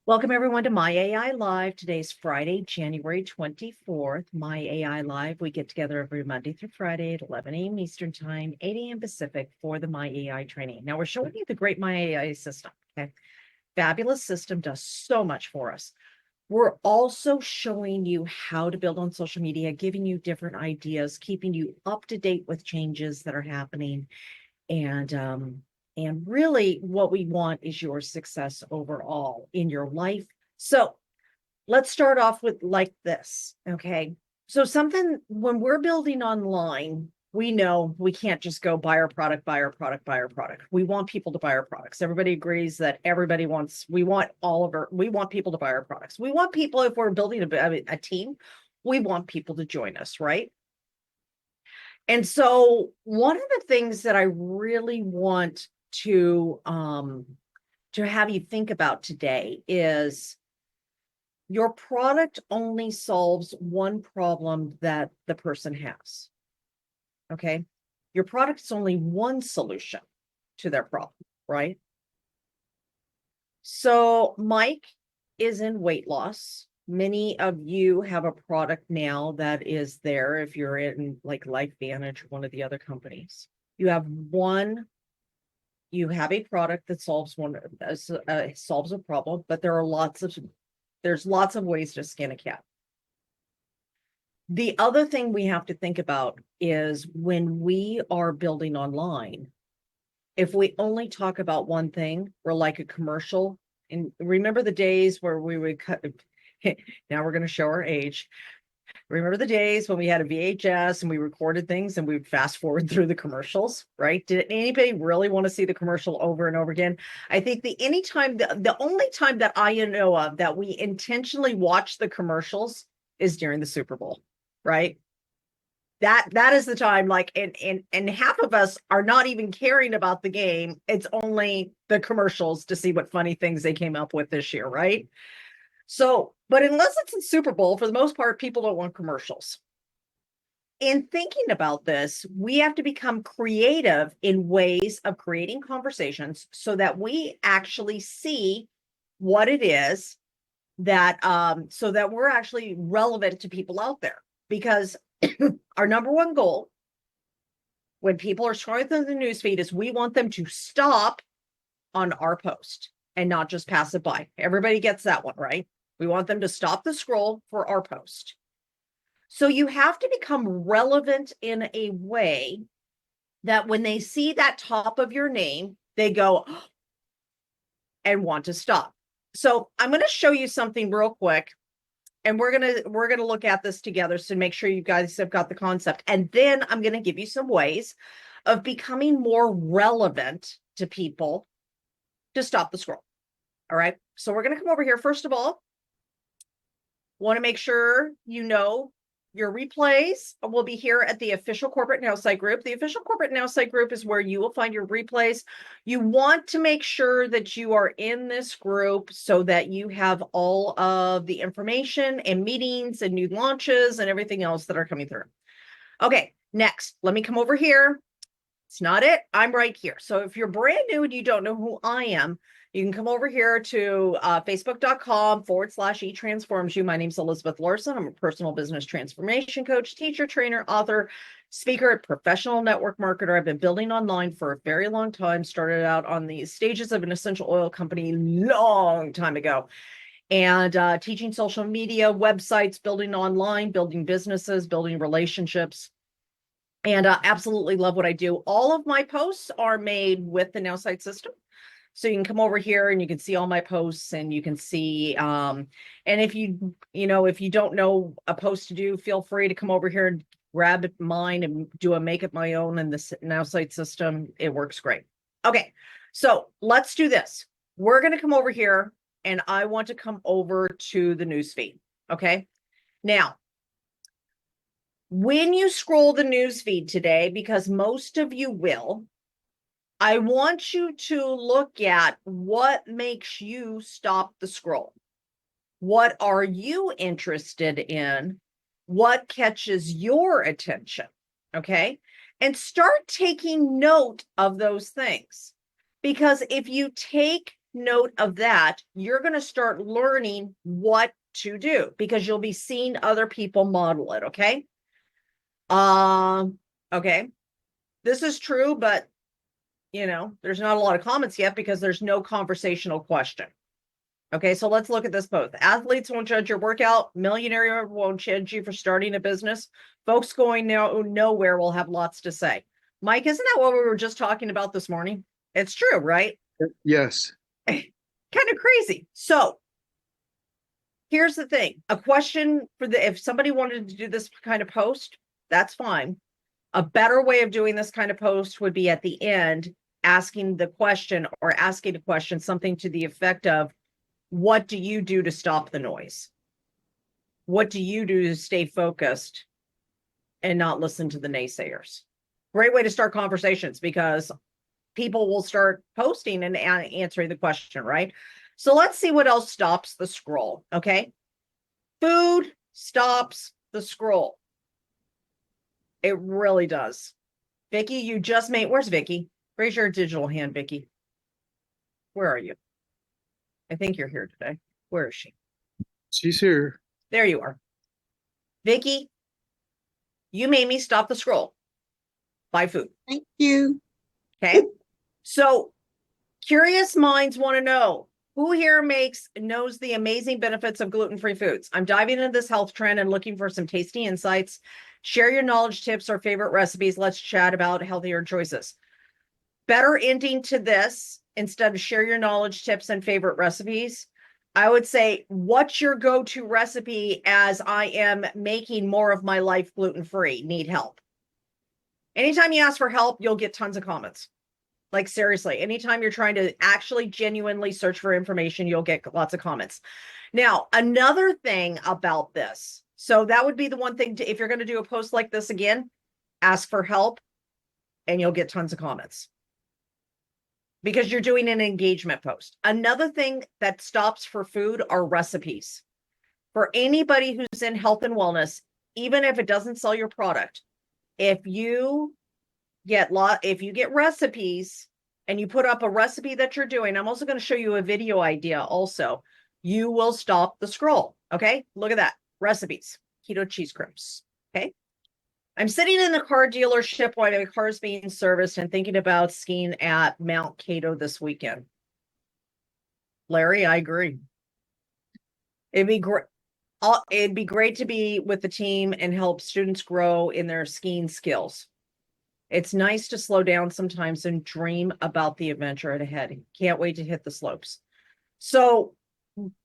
Welcome everyone to My AI Live. Today's Friday, January 24th. My AI Live. We get together every Monday through Friday at 11 a.m. Eastern Time, 8 a.m. Pacific for the My AI training. Now we're showing you the great My AI system. Okay. Fabulous system, does so much for us. We're also showing you how to build on social media, giving you different ideas, keeping you up to date with changes that are happening. And really what we want is your success overall in your life. So let's start off with like this, okay? So something, when we're building online, we know we can't just go buy our product, buy our product, buy our product. We want people to buy our products. Everybody agrees that we want people to buy our products. We want people, if we're building a team, we want people to join us, right? And so one of the things that I really want to have you think about today is your product only solves one problem that the person has. Okay. Your product is only one solution to their problem, right? So Mike is in weight loss. Many of you have a product now that is there. If you're in like LifeVantage or one of the other companies, you have a product that solves a problem, but there's lots of ways to skin a cat. The other thing we have to think about is when we are building online, if we only talk about one thing, we're like a commercial. And remember the days where we would cut, now we're going to show our age. Remember the days when we had a VHS and we recorded things and we would fast forward through the commercials, right? Did anybody really want to see the commercial over and over again? I think the only time that I know of that we intentionally watch the commercials is during the Super Bowl, right? That is the time, like, and half of us are not even caring about the game. It's only the commercials to see what funny things they came up with this year, right? So, but unless it's a Super Bowl, for the most part, people don't want commercials. In thinking about this, we have to become creative in ways of creating conversations so that we actually see what it is that, so that we're actually relevant to people out there. Because our number one goal when people are scrolling through the newsfeed is we want them to stop on our post and not just pass it by. Everybody gets that one, right? We want them to stop the scroll for our post. So you have to become relevant in a way that when they see that top of your name, they go and want to stop. So I'm going to show you something real quick, and we're going to look at this together so make sure you guys have got the concept. And then I'm going to give you some ways of becoming more relevant to people to stop the scroll. All right. So we're going to come over here. First of all, want to make sure you know your replays will be here at the official corporate NowSite group. The official corporate NowSite group is where you will find your replays. You want to make sure that you are in this group so that you have all of the information and meetings and new launches and everything else that are coming through. Okay, next, let me come over here. It's not it. I'm right here. So if you're brand new and you don't know who I am, you can come over here to facebook.com/eTransforms You. My name's Elizabeth Larson. I'm a personal business transformation coach, teacher, trainer, author, speaker, professional network marketer. I've been building online for a very long time. Started out on the stages of an essential oil company long time ago. And teaching social media, websites, building online, building businesses, building relationships. And absolutely love what I do. All of my posts are made with the NowSite system. So you can come over here and you can see all my posts and you can see, and if if you don't know a post to do, feel free to come over here and grab mine and make it my own in the NowSite system. It works great. Okay, so let's do this. We're going to come over here and I want to come over to the newsfeed. Okay, now, when you scroll the newsfeed today, because most of you will, I want you to look at what makes you stop the scroll. What are you interested in? What catches your attention? Okay. And start taking note of those things. Because if you take note of that. You're going to start learning what to do because you'll be seeing other people model it. Okay. Okay. This is true, but there's not a lot of comments yet because there's no conversational question. Okay, so let's look at this post. Athletes won't judge your workout. Millionaire won't judge you for starting a business. Folks going nowhere will have lots to say. Mike, isn't that what we were just talking about this morning? It's true, right? Yes. Kind of crazy. So here's the thing. A question if somebody wanted to do this kind of post, that's fine. A better way of doing this kind of post would be at the end, asking a question, something to the effect of, what do you do to stop the noise? What do you do to stay focused and not listen to the naysayers? Great way to start conversations because people will start posting and answering the question, right? So let's see what else stops the scroll, okay? Food stops the scroll. It really does. Vicky, you just made, where's Vicky? Raise your digital hand, Vicky. Where are you? I think you're here today. Where is she? She's here. There you are. Vicky, you made me stop the scroll. Buy food. Thank you. Okay. So curious minds want to know, who here knows the amazing benefits of gluten-free foods? I'm diving into this health trend and looking for some tasty insights. Share your knowledge, tips, or favorite recipes. Let's chat about healthier choices. Better ending to this, instead of share your knowledge, tips, and favorite recipes, I would say, what's your go-to recipe as I am making more of my life gluten-free? Need help. Anytime you ask for help, you'll get tons of comments. Like seriously, anytime you're trying to actually genuinely search for information, you'll get lots of comments. Now, another thing about this, so that would be the one thing if you're going to do a post like this again, ask for help and you'll get tons of comments because you're doing an engagement post. Another thing that stops for food are recipes. For anybody who's in health and wellness, even if it doesn't sell your product, if you get recipes and you put up a recipe that you're doing, I'm also going to show you a video idea also, you will stop the scroll. Okay, look at that. Recipes, keto cheese crisps. Okay, I'm sitting in the car dealership while my car is being serviced and thinking about skiing at Mount Cato this weekend. Larry, I agree. It'd be great. It'd be great to be with the team and help students grow in their skiing skills. It's nice to slow down sometimes and dream about the adventure ahead. Can't wait to hit the slopes. So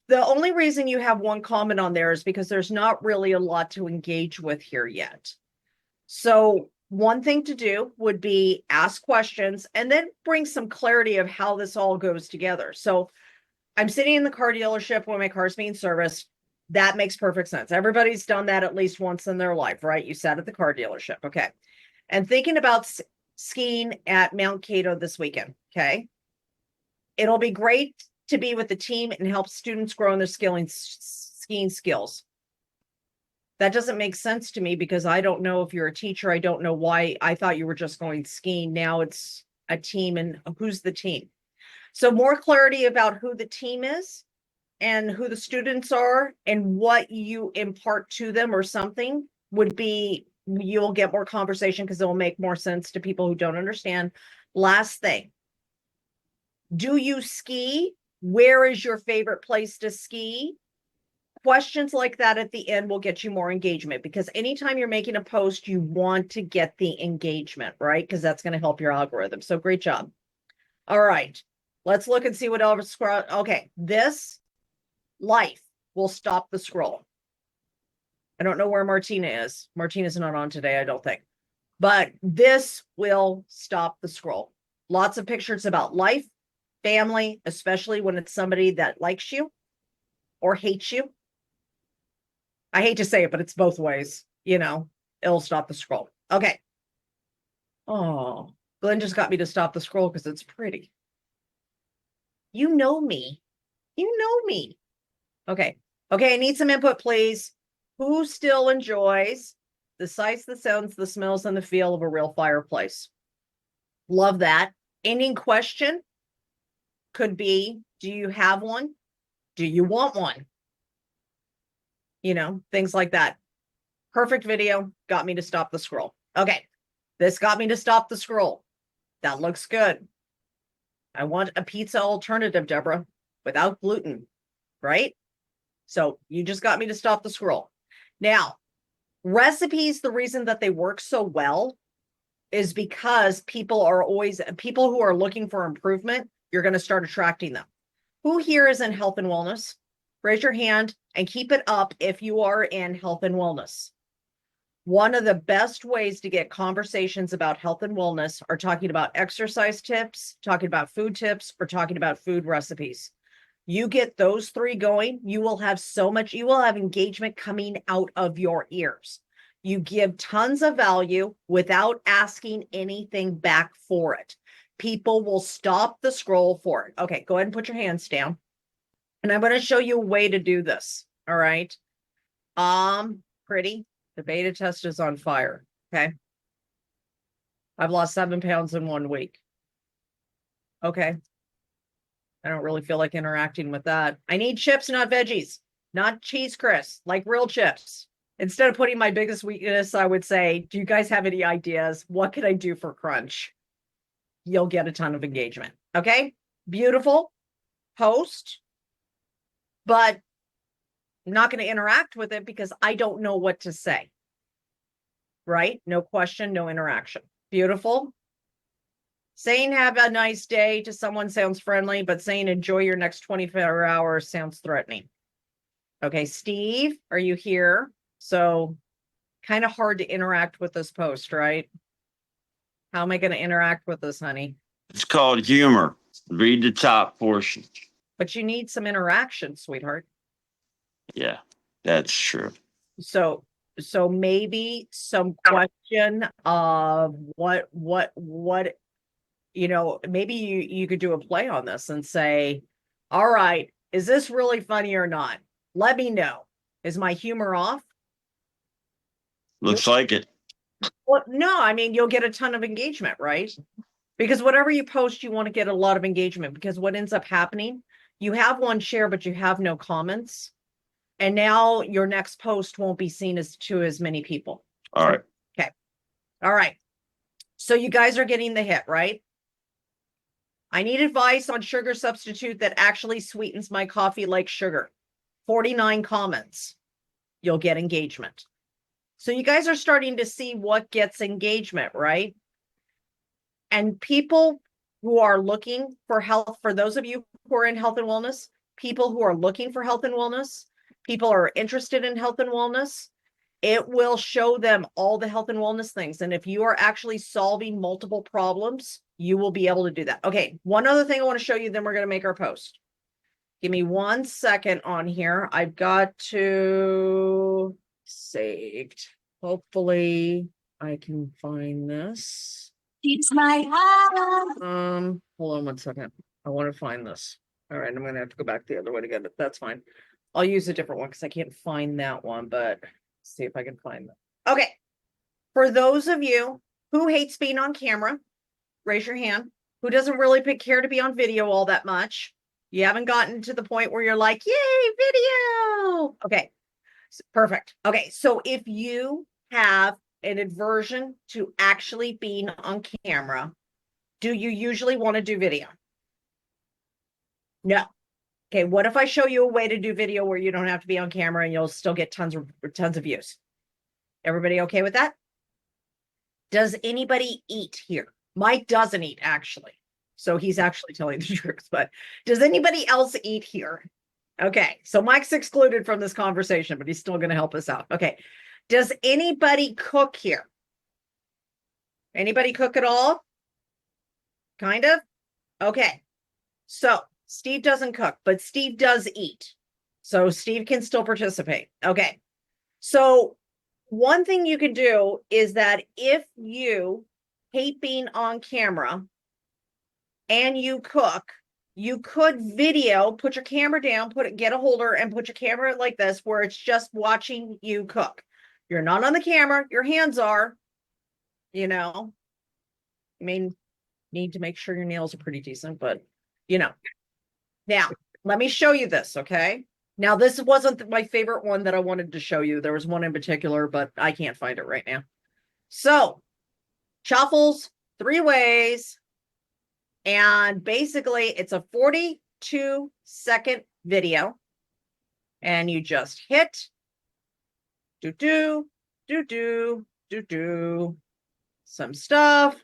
the only reason you have one comment on there is because there's not really a lot to engage with here yet. So one thing to do would be ask questions and then bring some clarity of how this all goes together. So I'm sitting in the car dealership when my car's being serviced. That makes perfect sense. Everybody's done that at least once in their life, right? You sat at the car dealership. Okay. And thinking about skiing at Mount Cato this weekend. Okay. It'll be great to be with the team and help students grow in their skiing skills. That doesn't make sense to me because I don't know if you're a teacher. I don't know why. I thought you were just going skiing. Now it's a team, and who's the team? So more clarity about who the team is and who the students are and what you impart to them or something would be, you'll get more conversation because it will make more sense to people who don't understand. Last thing, do you ski? Where is your favorite place to ski? Questions like that at the end will get you more engagement because anytime you're making a post, you want to get the engagement, right? Because that's going to help your algorithm. So great job. All right, let's look and see what else. Okay, this life will stop the scroll. I don't know where Martina is. Martina's not on today, I don't think. But this will stop the scroll. Lots of pictures about life, family, especially when it's somebody that likes you or hates you. I hate to say it, but it's both ways. It'll stop the scroll. Okay. Oh, Glenn just got me to stop the scroll because it's pretty. You know me. You know me. Okay. Okay, I need some input, please. Who still enjoys the sights, the sounds, the smells, and the feel of a real fireplace? Love that. Ending question. could be, do you have one? Do you want one? You know, things like that. Perfect video got me to stop the scroll. Okay, this got me to stop the scroll. That looks good. I want a pizza alternative, Deborah, without gluten, right? So you just got me to stop the scroll. Now, recipes, the reason that they work so well is because people who are looking for improvement, you're going to start attracting them. Who here is in health and wellness? Raise your hand and keep it up if you are in health and wellness. One of the best ways to get conversations about health and wellness are talking about exercise tips, talking about food tips, or talking about food recipes. You get those three going, you will have engagement coming out of your ears. You give tons of value without asking anything back for it. People will stop the scroll for it. Okay, go ahead and put your hands down. And I'm going to show you a way to do this. All right. Pretty. The beta test is on fire. Okay. I've lost 7 pounds in 1 week. Okay. I don't really feel like interacting with that. I need chips, not veggies, not cheese crisps, like real chips. Instead of putting my biggest weakness, I would say, do you guys have any ideas? What can I do for crunch? You'll get a ton of engagement. Okay. Beautiful post, but I'm not going to interact with it because I don't know what to say. Right? No question, no interaction. Beautiful. Saying have a nice day to someone sounds friendly, but saying enjoy your next 24 hours sounds threatening. Okay, Steve, are you here? So kind of hard to interact with this post, right? How am I going to interact with this, honey? It's called humor. Read the top portion. But you need some interaction, sweetheart. Yeah, that's true. So maybe some question of what maybe you could do a play on this and say, all right, is this really funny or not? Let me know. Is my humor off? Looks like it. Well, no, I mean, you'll get a ton of engagement, right? Because whatever you post, you want to get a lot of engagement, because what ends up happening, you have one share, but you have no comments. And now your next post won't be seen as many people. All right. Okay. All right. So you guys are getting the hit, right? I need advice on sugar substitute that actually sweetens my coffee like sugar. 49 comments. You'll get engagement. So you guys are starting to see what gets engagement, right? And people who are looking for health, for those of you who are in health and wellness, people who are looking for health and wellness, people are interested in health and wellness, it will show them all the health and wellness things. And if you are actually solving multiple problems, you will be able to do that. Okay, one other thing I want to show you, then we're going to make our post. Give me 1 second on here. I've got to saved. Hopefully I can find this. It's my heart. Hold on 1 second. I want to find this. All right, I'm going to have to go back the other way to get it. That's fine. I'll use a different one because I can't find that one, but see if I can find that. Okay. For those of you who hates being on camera, raise your hand. Who doesn't really care to be on video all that much? You haven't gotten to the point where you're like, yay, video. Okay. Perfect. Okay. So if you have an aversion to actually being on camera, do you usually want to do video? No. Okay, what if I show you a way to do video where you don't have to be on camera and you'll still get tons of views? Everybody okay with that? Does anybody eat here? Mike doesn't eat, actually. So he's actually telling the truth, but does anybody else eat here? Okay, so Mike's excluded from this conversation, but he's still going to help us out. Okay, does anybody cook here? Anybody cook at all? Kind of? Okay, so Steve doesn't cook, but Steve does eat. So Steve can still participate. Okay. So one thing you can do is that if you hate being on camera and you cook, you could video, put your camera down, get a holder and put your camera like this, where it's just watching you cook. You're not on the camera, your hands are, I mean, need to make sure your nails are pretty decent, but Now, let me show you this, okay? Now, this wasn't my favorite one that I wanted to show you. There was one in particular, but I can't find it right now. So, shuffles 3 ways. And basically, it's a 42-second video. And you just hit do some stuff.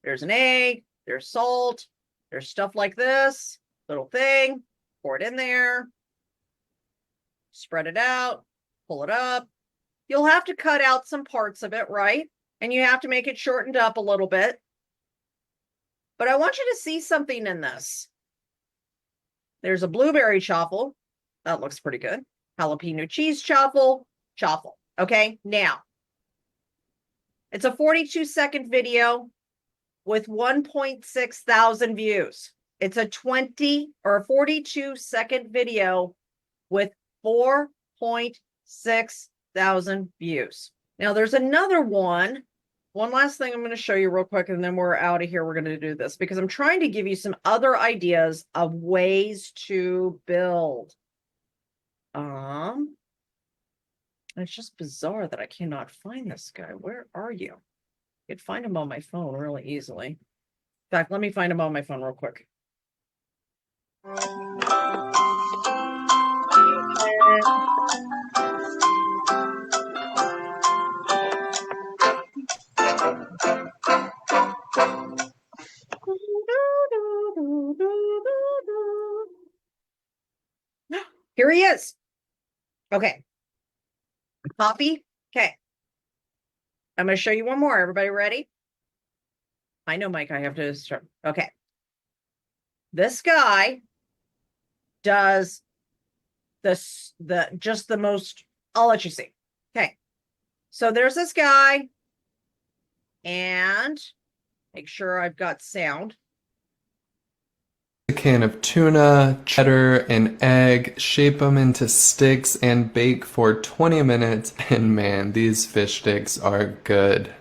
There's an egg, there's salt, there's stuff like this, little thing, pour it in there, spread it out, pull it up. You'll have to cut out some parts of it, right? And you have to make it shortened up a little bit. But I want you to see something in this. There's a blueberry chaffle. That looks pretty good. Jalapeno cheese chaffle. Okay, now it's a 42-second video with 1.6 thousand views. It's a 42-second video with 4.6 thousand views. Now there's another one. One last thing I'm going to show you real quick, and then we're out of here. We're going to do this because I'm trying to give you some other ideas of ways to build. It's just bizarre that I cannot find this guy. Where are you? I could find him on my phone really easily. In fact, let me find him on my phone real quick. Here he is. Okay. Copy. Okay. I'm going to show you one more. Everybody ready? I know, Mike, I have to start. Okay. This guy does this, the most, I'll let you see. Okay. So there's this guy, and make sure I've got sound. A can of tuna, cheddar, and egg, shape them into sticks and bake for 20 minutes, and man, these fish sticks are good.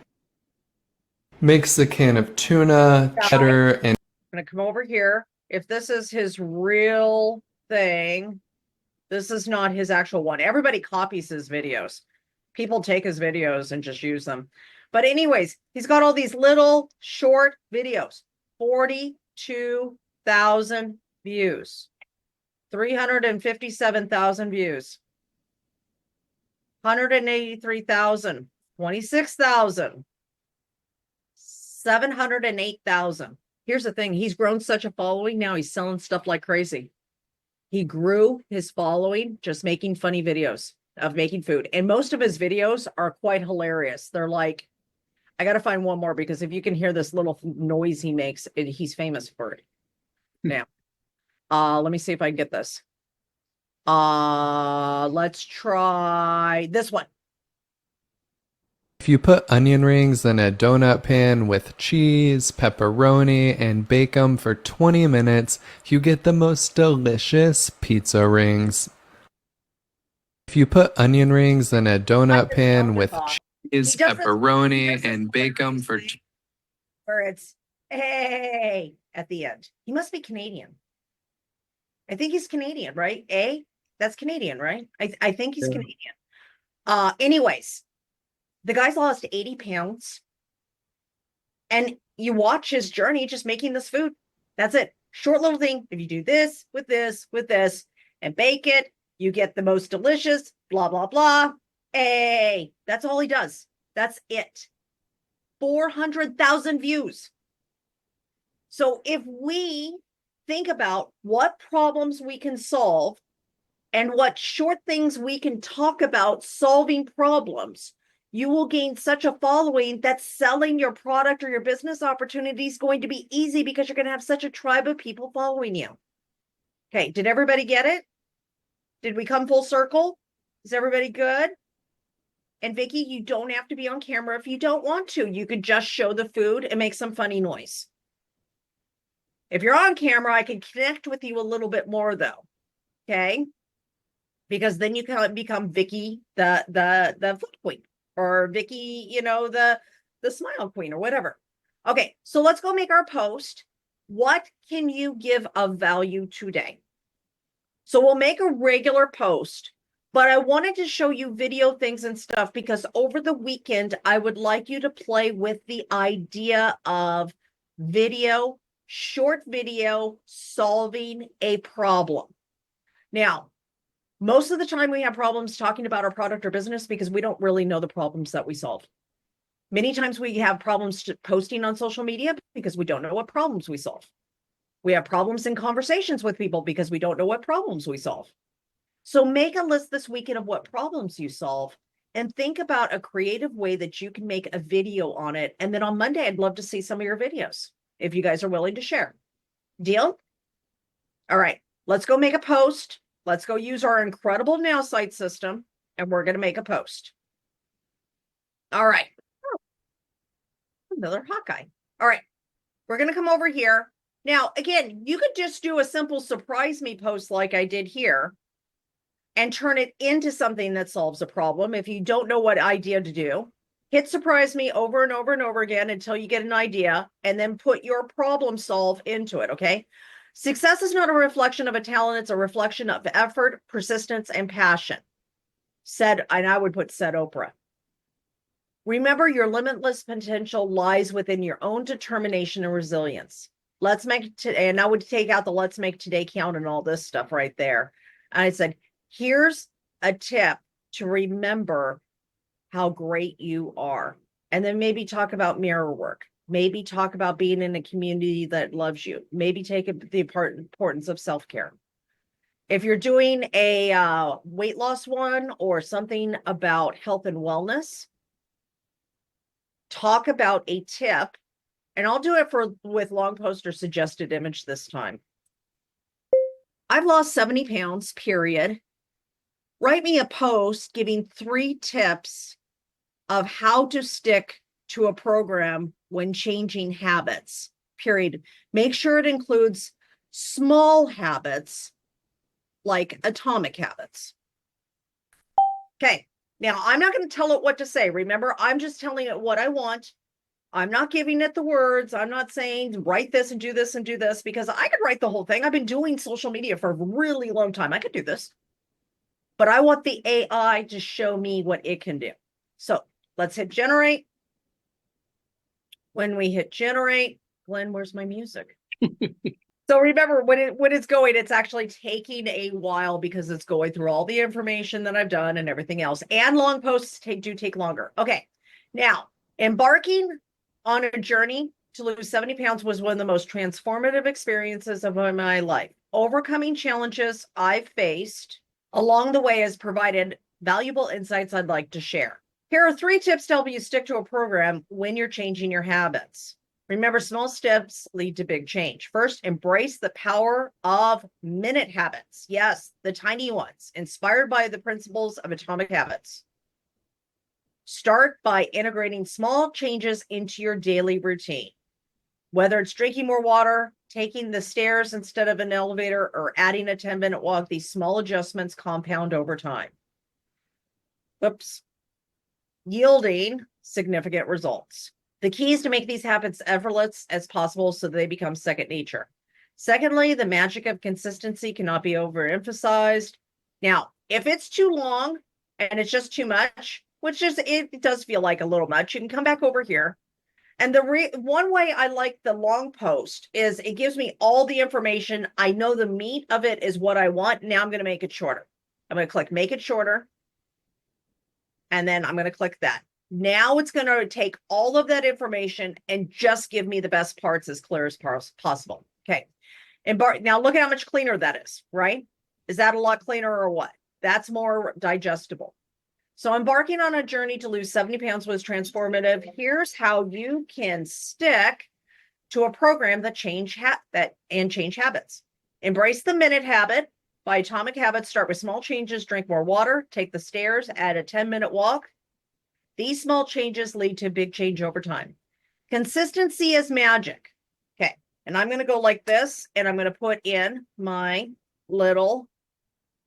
Mix a can of tuna, cheddar, and I'm going to come over here. If this is his real thing, this is not his actual one. Everybody copies his videos. People take his videos and just use them. But anyways, he's got all these little short videos. 42,000 views. 357,000 views. 183,000. 26,000. 708,000. Here's the thing. He's grown such a following. Now he's selling stuff like crazy. He grew his following just making funny videos of making food. And most of his videos are quite hilarious. They're like, I got to find one more because if you can hear this little noise he makes, he's famous for it. Now, let me see if I can get this. Let's try this one. if you put onion rings in a donut pan with cheese, pepperoni, and bake them for 20 minutes, you get the most delicious pizza rings. If you put onion rings in a donut pan with cheese, pepperoni, and bake them for... Where it's, hey, at the end. He must be Canadian. I think he's Canadian, right? That's Canadian, right? I think he's Canadian. Anyways, the guy's lost 80 pounds. And you watch his journey just making this food. That's it. Short little thing. If you do this, with this, and bake it, you get the most delicious, blah, blah, blah. Hey, that's all he does. That's it. 400,000 views. So if we think about what problems we can solve and what short things we can talk about solving problems, you will gain such a following that selling your product or your business opportunity is going to be easy because you're going to have such a tribe of people following you. Okay, did everybody get it? Did we come full circle? Is everybody good? And Vicky, you don't have to be on camera if you don't want to. You could just show the food and make some funny noise. If you're on camera, I can connect with you a little bit more though. Okay? Because then you can become Vicky, the food queen, or Vicky, the smile queen or whatever. Okay, so let's go make our post. What can you give of value today? So we'll make a regular post, but I wanted to show you video things and stuff because over the weekend, I would like you to play with the idea of video, short video, solving a problem. Now, most of the time we have problems talking about our product or business because we don't really know the problems that we solve. Many times we have problems posting on social media because we don't know what problems we solve. We have problems in conversations with people because we don't know what problems we solve. So make a list this weekend of what problems you solve and think about a creative way that you can make a video on it. And then on Monday, I'd love to see some of your videos if you guys are willing to share. Deal? All right, let's go make a post. Let's go use our incredible NowSite system and we're going to make a post. All right. Oh, another Hawkeye. All right, we're going to come over here. Now, again, you could just do a simple surprise me post like I did here and turn it into something that solves a problem. If you don't know what idea to do, hit surprise me over and over and over again until you get an idea and then put your problem solve into it, okay? Success is not a reflection of a talent. It's a reflection of effort, persistence, and passion. Said, and I would put said Oprah. Remember, your limitless potential lies within your own determination and resilience. Let's make today, and I would take out the let's make today count and all this stuff right there. And I said, here's a tip to remember how great you are. And then maybe talk about mirror work. Maybe talk about being in a community that loves you. Maybe take the importance of self-care. If you're doing a weight loss one or something about health and wellness, talk about a tip. And I'll do it with long post or suggested image this time. I've lost 70 pounds, period. Write me a post giving 3 tips of how to stick to a program when changing habits, period. Make sure it includes small habits like atomic habits. Okay, now I'm not going to tell it what to say. Remember, I'm just telling it what I want. I'm not giving it the words. I'm not saying write this and do this and do this because I could write the whole thing. I've been doing social media for a really long time. I could do this, but I want the AI to show me what it can do. So let's hit generate. When we hit generate, Glenn, where's my music? So remember, when it's going, it's actually taking a while because it's going through all the information that I've done and everything else. And long posts do take longer. Okay, now embarking on a journey to lose 70 pounds was one of the most transformative experiences of my life. Overcoming challenges I've faced along the way has provided valuable insights I'd like to share. Here are 3 tips to help you stick to a program when you're changing your habits. Remember, small steps lead to big change. First, embrace the power of minute habits. Yes, the tiny ones, inspired by the principles of atomic habits. Start by integrating small changes into your daily routine. Whether it's drinking more water, taking the stairs instead of an elevator, or adding a 10-minute walk, these small adjustments compound over time. Oops. Yielding significant results. The key is to make these habits effortless as possible so they become second nature. Secondly, the magic of consistency cannot be overemphasized. Now, if it's too long and it's just too much, which is, it does feel like a little much, you can come back over here. And the one way I like the long post is it gives me all the information. I know the meat of it is what I want. Now I'm going to make it shorter. I'm going to click make it shorter. And then I'm going to click that. Now it's going to take all of that information and just give me the best parts as clear as possible. Okay. Now look at how much cleaner that is, right? Is that a lot cleaner or what? That's more digestible. So embarking on a journey to lose 70 pounds was transformative. Here's how you can stick to a program that change habits. Embrace the minute habit by Atomic Habits. Start with small changes, drink more water, take the stairs, add a 10-minute walk. These small changes lead to big change over time. Consistency is magic. Okay, and I'm going to go like this, and I'm going to put in my little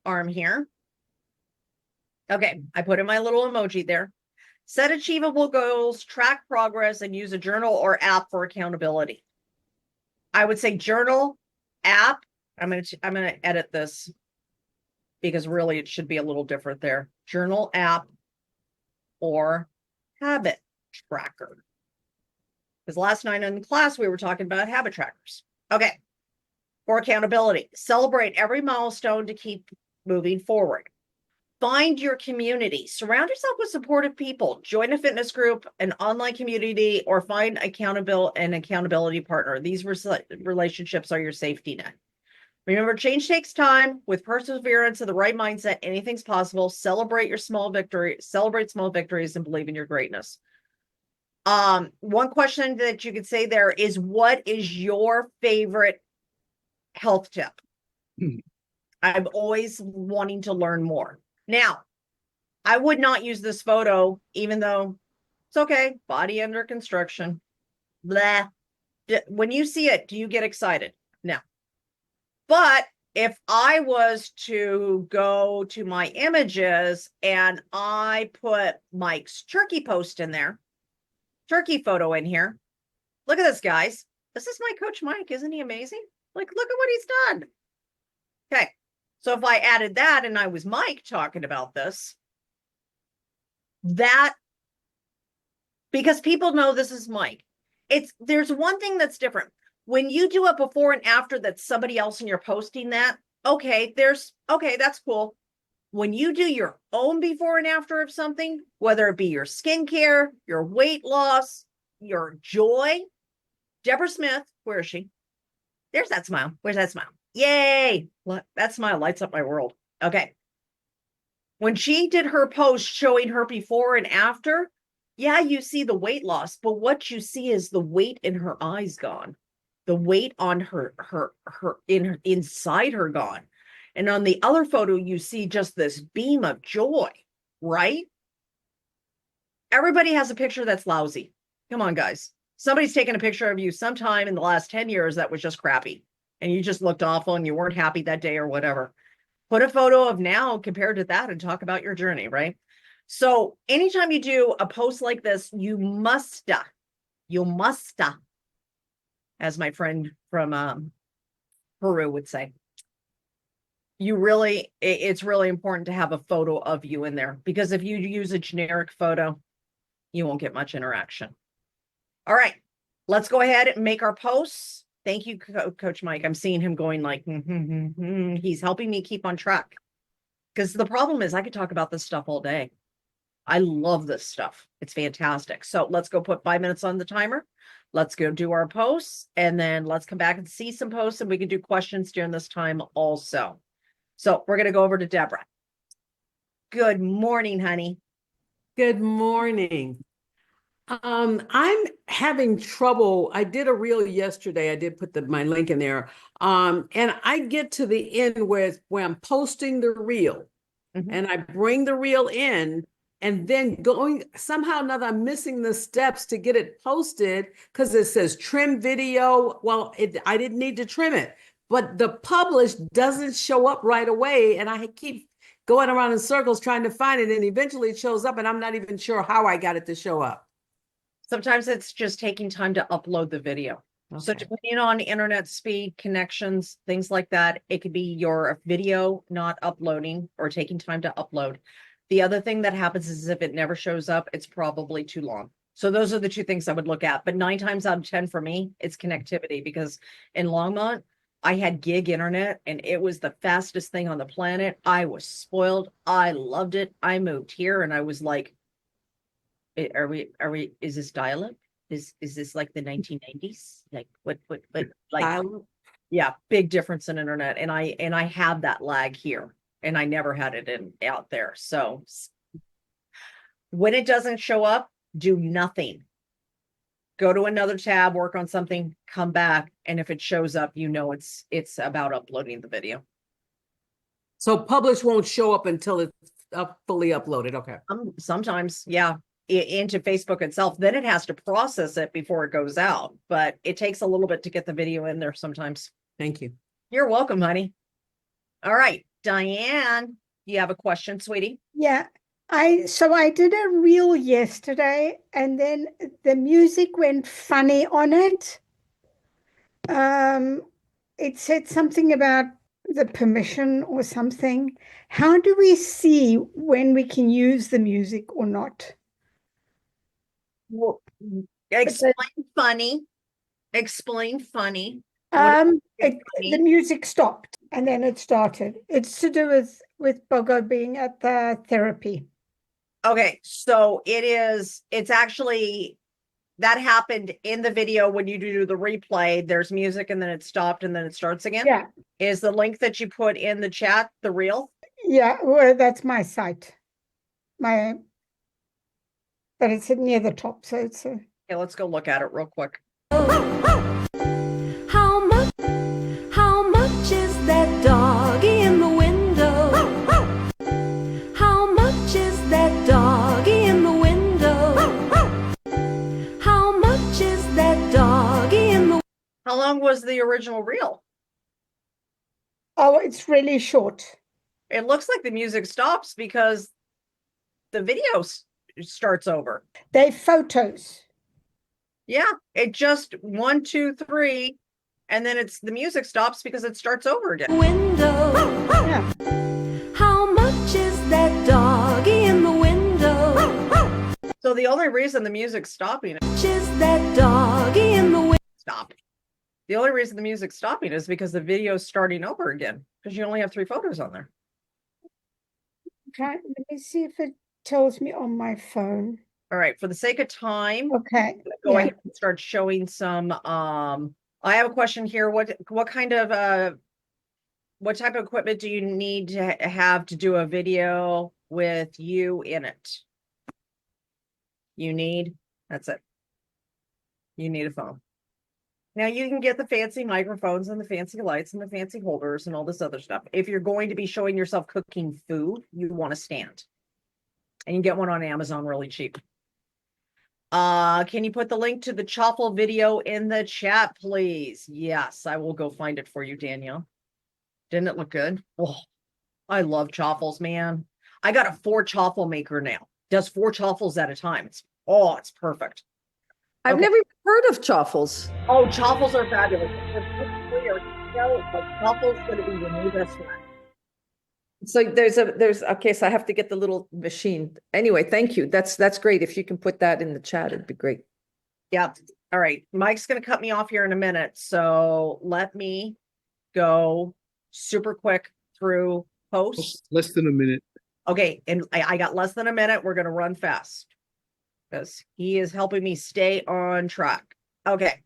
arm here. Okay, I put in my little emoji there. Set achievable goals, track progress, and use a journal or app for accountability. I would say journal, app. I'm going to edit this because really it should be a little different there. Journal app or habit tracker. Because last night in class, we were talking about habit trackers. Okay. For accountability, celebrate every milestone to keep moving forward. Find your community. Surround yourself with supportive people. Join a fitness group, an online community, or find an accountability partner. These relationships are your safety net. Remember, change takes time. With perseverance and the right mindset, anything's possible. Celebrate your small victory. Celebrate small victories and believe in your greatness. One question that you could say there is, what is your favorite health tip? I'm always wanting to learn more. Now, I would not use this photo, even though it's okay. Body under construction. Blah. When you see it, do you get excited? No. But if I was to go to my images and I put Mike's turkey post in there, turkey photo in here, look at this, guys. This is my coach Mike. Isn't he amazing? Like, look at what he's done. Okay. So if I added that and I was Mike talking about this, because people know this is Mike. There's one thing that's different. When you do a before and after that's somebody else and you're posting that, okay, that's cool. When you do your own before and after of something, whether it be your skincare, your weight loss, your joy, Deborah Smith, where is she? There's that smile. Where's that smile? Yay. That smile lights up my world. Okay. When she did her post showing her before and after, yeah, you see the weight loss, but what you see is the weight in her eyes gone. The weight on her inside her gone. And on the other photo, you see just this beam of joy, right? Everybody has a picture that's lousy. Come on, guys. Somebody's taken a picture of you sometime in the last 10 years that was just crappy. And you just looked awful and you weren't happy that day or whatever. Put a photo of now compared to that and talk about your journey, right? So anytime you do a post like this, you must, as my friend from Peru would say, it's really important to have a photo of you in there, because if you use a generic photo, you won't get much interaction. All right, let's go ahead and make our posts. Thank you, Coach Mike. I'm seeing him going like, he's helping me keep on track. Because the problem is I could talk about this stuff all day. I love this stuff. It's fantastic. So let's go put 5 minutes on the timer. Let's go do our posts, and then let's come back and see some posts, and we can do questions during this time also. So we're going to go over to Deborah. Good morning, honey. Good morning. I'm having trouble. I did a reel yesterday. I did put my link in there. And I get to the end where I'm posting the reel, and I bring the reel in, and then somehow or another, I'm missing the steps to get it posted because it says trim video. Well, I didn't need to trim it, but the publish doesn't show up right away. And I keep going around in circles trying to find it. And eventually it shows up, and I'm not even sure how I got it to show up. Sometimes it's just taking time to upload the video. Okay. So depending on internet speed, connections, things like that, it could be your video not uploading or taking time to upload. The other thing that happens is if it never shows up, it's probably too long. So those are the two things I would look at. But 9 times out of 10 for me, it's connectivity, because in Longmont, I had gig internet and it was the fastest thing on the planet. I was spoiled. I loved it. I moved here and I was like, is this dial-up? Is this like the 1990s? Like what like dial-up? Yeah, big difference in internet. And I have that lag here, and I never had it out there. So when it doesn't show up, do nothing. Go to another tab, work on something, come back, and if it shows up, you know it's about uploading the video. So publish won't show up until it's fully uploaded. Okay. Sometimes, yeah, into Facebook itself. Then it has to process it before it goes out, but it takes a little bit to get the video in there sometimes. Thank you. You're welcome, honey. All right, Diane, you have a question, sweetie? Yeah. So I did a reel yesterday, and then the music went funny on it. It said something about the permission or something? How do we see when we can use the music or not? Well, explain funny. Explain funny. What Um, is the funny? music stopped and then it started. It's to do with Bogo being at the therapy. Okay, so it's actually that happened in the video when you do the replay. There's music and then it stopped and then it starts again. Yeah, Is the link that you put in the chat the real? yeah. Well, that's my site. But it's near the top, so it's Okay, let's go look at it real quick. How much is that doggy in the window? How much is that doggy in the window? How much is that doggy in the How long was the original reel? oh, it's really short. It looks like the music stops because the video starts over. They photos. Yeah, it just 1, 2, 3, and then the music stops because it starts over again. window? Yeah. How much is that doggy in the window? So the only reason the music's stopping Is that doggy in the window? stop. The only reason the music's stopping is because the video's starting over again because you only have 3 photos on there. Okay, let me see if it tells me on my phone. All right, for the sake of time, Okay. go yeah. ahead and start showing some. I have a question here. What kind of what type of equipment do you need to have to do a video with you in it? That's it. You need a phone. Now you can get the fancy microphones and the fancy lights and the fancy holders and all this other stuff. If you're going to be showing yourself cooking food, you want a stand. And you get one on Amazon really cheap. Can you put the link to the Choffle video in the chat, please? Yes, I will go find it for you, Danielle. Didn't it look good? Oh, I love Choffles, man. I got a 4 Choffle maker now. Does 4 Choffles at a time. It's perfect. I've Okay. never even heard of Choffles. Oh, Choffles are fabulous. Choffles going to be your new best friend. So okay, so I have to get the little machine. Anyway, thank you. That's great. If you can put that in the chat, it'd be great. Yep. All right. Mike's going to cut me off here in a minute. So let me go super quick through posts. Less than a minute. Okay. And I got less than a minute. We're going to run fast because he is helping me stay on track. Okay.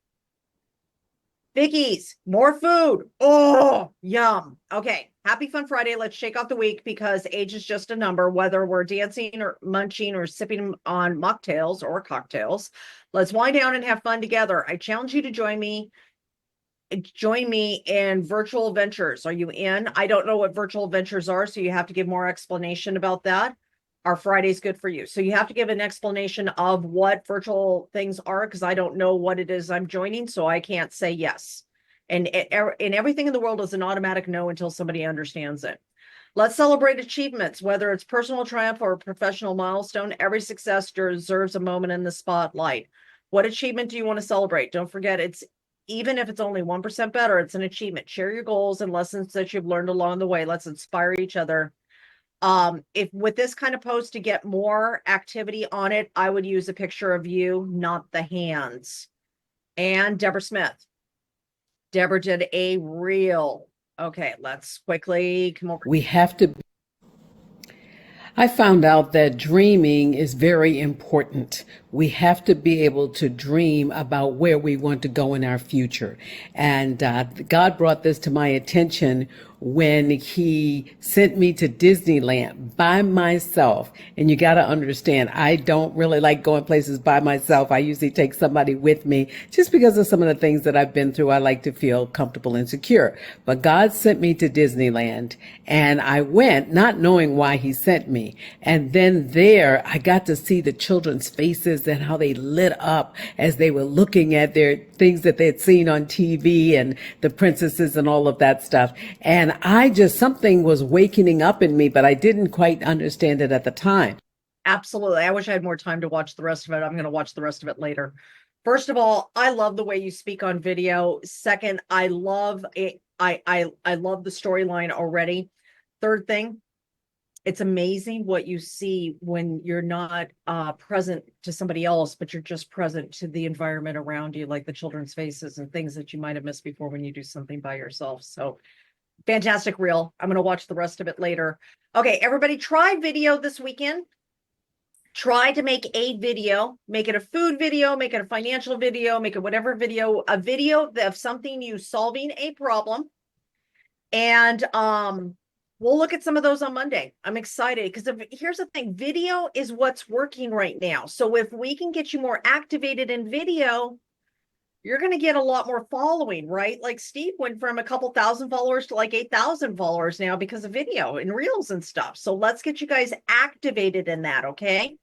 Vicky's, more food. Oh, yum. Okay. Happy Fun Friday. Let's shake off the week because age is just a number, whether we're dancing or munching or sipping on mocktails or cocktails. Let's wind down and have fun together. I challenge you to join me in virtual ventures. Are you in? I don't know what virtual ventures are, so you have to give more explanation about that. Our Friday's good for you. So you have to give an explanation of what virtual things are because I don't know what it is I'm joining, so I can't say yes. And in everything in the world is an automatic no until somebody understands it. Let's celebrate achievements, whether it's personal triumph or a professional milestone. Every success deserves a moment in the spotlight. What achievement do you want to celebrate? Don't forget, even if it's only 1% better, it's an achievement. Share your goals and lessons that you've learned along the way. Let's inspire each other. If with this kind of post to get more activity on it, I would use a picture of you, not the hands. And Deborah Smith. Deborah did a reel. Okay, let's quickly come over. We have to. I found out that dreaming is very important. We have to be able to dream about where we want to go in our future. And God brought this to my attention when he sent me to Disneyland by myself. And you got to understand, I don't really like going places by myself. I usually take somebody with me just because of some of the things that I've been through. I like to feel comfortable and secure. But God sent me to Disneyland and I went not knowing why he sent me. And then there I got to see the children's faces and how they lit up as they were looking at their things that they had seen on TV and the princesses and all of that stuff. And something was wakening up in me, but I didn't quite understand it at the time. Absolutely. I wish I had more time to watch the rest of it. I'm going to watch the rest of it later. First of all, I love the way you speak on video. Second, I love it. I love the storyline already. Third thing, it's amazing what you see when you're not present to somebody else, but you're just present to the environment around you, like the children's faces and things that you might have missed before when you do something by yourself. So fantastic reel. I'm going to watch the rest of it later. Okay, everybody try video this weekend. Try to make a video, make it a food video, make it a financial video, make it whatever video, a video of something you solving a problem. And we'll look at some of those on Monday. I'm excited because here's the thing, video is what's working right now. So if we can get you more activated in video, you're going to get a lot more following, right? Like Steve went from a couple thousand followers to like 8,000 followers now because of video and reels and stuff. So let's get you guys activated in that, okay?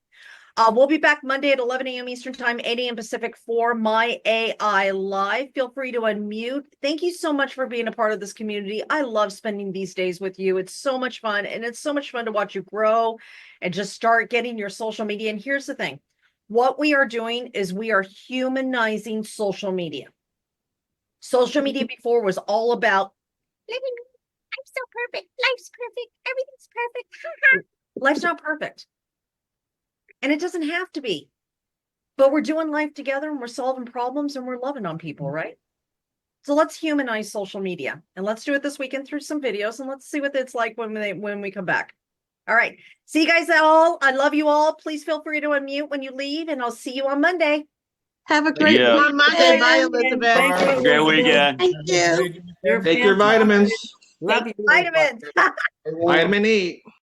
We'll be back Monday at 11 a.m. Eastern Time, 8 a.m. Pacific for My AI Live. Feel free to unmute. Thank you so much for being a part of this community. I love spending these days with you. It's so much fun, and it's so much fun to watch you grow and just start getting your social media. And here's the thing. What we are doing is we are humanizing social media. Social media before was all about living. I'm so perfect. Life's perfect. Everything's perfect. Life's not perfect. And it doesn't have to be. But we're doing life together and we're solving problems and we're loving on people, right? So let's humanize social media. And let's do it this weekend through some videos and let's see what it's like when we come back. All right. See you guys all. I love you all. Please feel free to unmute when you leave, and I'll see you on Monday. Have a great Yeah. one Monday. Bye, And Elizabeth. thank you, Great Elizabeth. weekend. Thank you. You're Take your fantastic. vitamins. Love you. Vitamins. Vitamin E.